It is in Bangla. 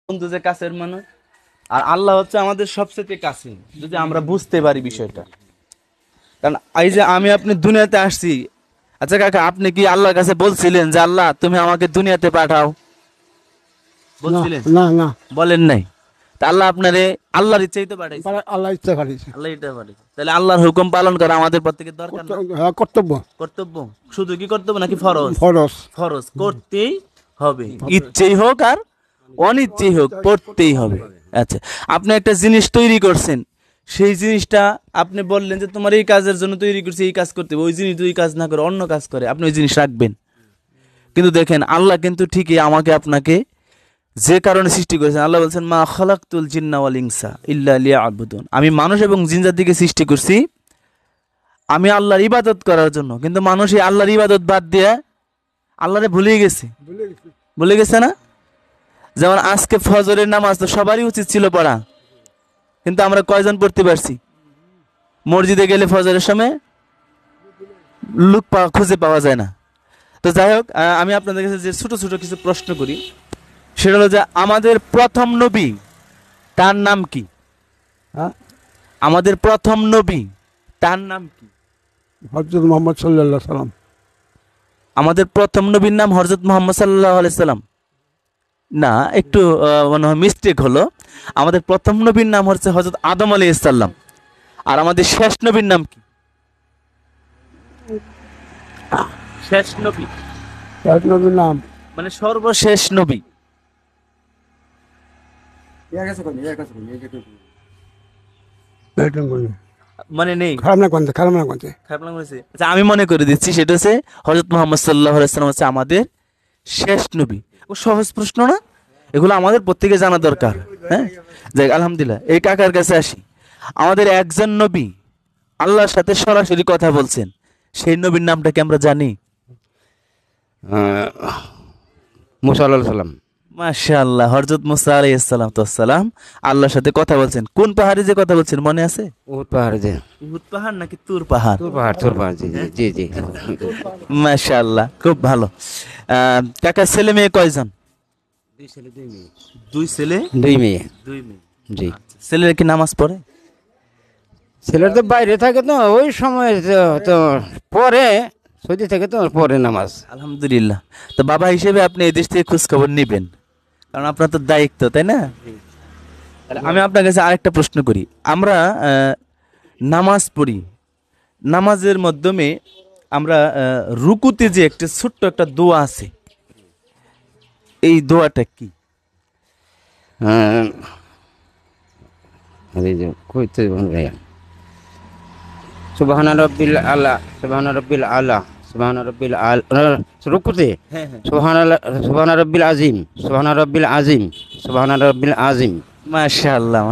বন্ধু যে কাছের মানুষ, আর আল্লাহ হচ্ছে আমাদের সবচেয়ে কাছে, যদি আমরা বুঝতে পারি বিষয়টা। কারণ এই যে আমি আপনি দুনিয়াতে আসছি, আচ্ছা কাকা, আপনি কি আল্লাহর কাছে বলছিলেন যে আল্লাহ তুমি আমাকে দুনিয়াতে পাঠাও? না বলছিলেন? না না, বলেন নাই। তা আল্লাহ আপনারে আল্লাহর ইচ্ছাই তো পাঠাইছে। আল্লাহ ইচ্ছা করেছে। আল্লাহ এটা পাঠাইছে, তাহলে আল্লাহর হুকুম পালন করা আমাদের প্রত্যেকের দরকার না? হ্যাঁ, কর্তব্য। কর্তব্য। শুধু কি কর্তব্য নাকি ফরজ? ফরজ। ফরজ করতেই হবে, ইচ্ছেই হোক আর অনিচ্ছেই হোক পড়তেই হবে। আচ্ছা, আপনি একটা জিনিস তৈরি করছেন, সেই জিনিসটা আপনি বললেন যে তোমার এই কাজের জন্য তৈরি করছি, এই কাজ করতে হবে, ওই জিনিস দুই কাজ না করে অন্য কাজ করে, আপনি ওই জিনিস রাখবেন। কিন্তু দেখেন আল্লাহ কিন্তু ঠিকই আমাকে আপনাকে যে কারণে সৃষ্টি করেছেন, আল্লাহ বলছেন মা খালাকতুল জিন্না ওয়াল ইনসা ইল্লা লিয়াবুদুন, আমি মানুষ এবং জিন জাতিকে সৃষ্টি করছি আমি আল্লাহর ইবাদত করার জন্য। কিন্তু মানুষ এই আল্লাহর ইবাদত বাদ দিয়ে আল্লাহরে ভুলে গেছে। ভুলে গেছে না? যেমন আজকে ফজরের নামাজ তো সবারই উচিত ছিল পড়া, কিন্তু আমরা কয়জন পড়তে পারছি? মসজিদে গেলে ফজরের সময় খুঁজে পাওয়া যায় না। তো যাই হোক, আমি আপনাদের কাছে যে ছোট ছোট কিছু প্রশ্ন করি, সেটা হলো যে আমাদের প্রথম নবী তার নাম কি? হ্যাঁ, আমাদের প্রথম নবী তার নাম কি? হযরত মুহাম্মদ সাল্লাল্লাহু আলাইহি সাল্লাম। আমাদের প্রথম নবীর নাম হযরত মুহাম্মদ সাল্লাল্লাহু আলাইহি সাল্লাম না, একটু মনে হয় মিস্টেক হলো। আমাদের প্রথম নবীর নাম হচ্ছে হযরত আদম আলাইহিস সালাম। আর আমাদের শেষ নবীর নাম কি? শেষ নবী এক নবীর নাম মানে সর্বশেষ নবী। মানে নেই? খারাপ না কোনতে, খারাপ না কোনতে। খারাপ লাগছে? আচ্ছা, আমি মনে করে দিচ্ছি, সেটা হচ্ছে হযরত মুহাম্মদ সাল্লাল্লাহু আলাইহি সাল্লাম হচ্ছে আমাদের শেষ নবী। ও সহজ প্রশ্ন না? এগুলো আমাদের প্রত্যেকে জানা দরকার। হ্যাঁ, যাই আলহামদুলিল্লাহ। এই কাকার কাছে আসি। আমাদের একজন নবী আল্লাহর সাথে সরাসরি কথা বলছেন, সেই নবীর নামটা কি আমরা জানি? মুসা আলাইহিস সালাম। মাশাআল্লাহ, হযরত মুসা আলাইহিস সালাম তো সালাম আল্লাহর সাথে কথা বলছেন। কোন পাহাড়ে যে কথা বলছেন মনে আছে? উহুদ পাহাড়, যে উহুদ পাহাড় নাকি তুর পাহাড়? তুর পাহাড়, জি জি জি জি। মাশাআল্লাহ, খুব ভালো। কাকা ছেলে মেয়ে কয়জন? দুই ছেলে দুই মেয়ে। দুই ছেলে দুই মেয়ে। দুই মেয়ে। জি। ছেলেরা কি নামাজ পড়ে? ছেলের তো বাইরে থাকে, তো ওই সময় তো পরে সৌদি থেকে তো পরে নামাজ। আলহামদুলিল্লাহ। তো বাবা হিসেবে আপনি এই দেশ থেকে খোঁজ খবর নিবেন, কারণ আপনার তো দায়িত্ব, তাই না? তাহলে আমি আপনার কাছে আরেকটা প্রশ্ন করি। আমরা নামাজ পড়ি, নামাজের মাধ্যমে আমরা রুকুতে যে একটা ছোট্ট একটা দোয়া আছে, এই দোয়াটা কি? হ্যাঁ, এই যে কইতে ভাইয়া, সুবহান রাব্বিল আলা, সুবহান রাব্বিল আলা, সুবহান রাব্বিল আলা, রুকুতে হ্যাঁ হ্যাঁ, সুবহান রাব্বিল আজিম, সুবহান রাব্বিল আজিম, সুবহান রাব্বিল আজিম। মাশাআল্লাহ।